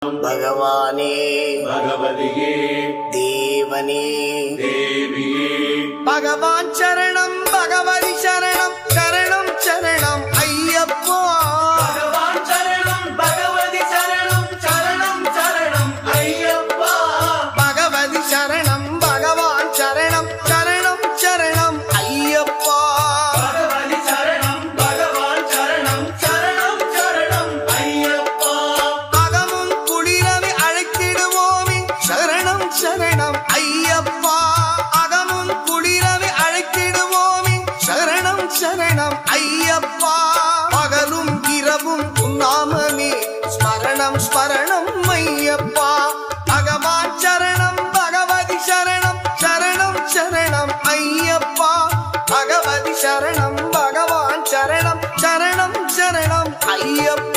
भगवाने भगवदिये देवने देविये भगवान शरणं भगवति शरणं शरणं शरणं अय्यप्पा भगवान शरणं भगवति शरणं शरणं शरणं अय्यप्पा भगवति शरणं भगवान शरणं शरणं शरणं अय्यप्पा भगवति शरणं भगवान शरणं शरणं शरणं अय्यप्पा अगमुं कुளிரவே அழைத்திடுவோமே शरणं शरणं अय्यप्पा अगमुं कुளிரவே அழைத்திடுவோமே शरणं शरणं अय्यप्पा பகலும் இரவும் உன்னாமமே ஸ்மரணம் ஸ்மரணம் ஐயப்பா பகவான் சரணம் பகவதி சரணம் சரணம் சரணம் ஐயப்பா பகவதி சரணம் பகவான் சரணம் சரணம் சரணம் ஐயப்பா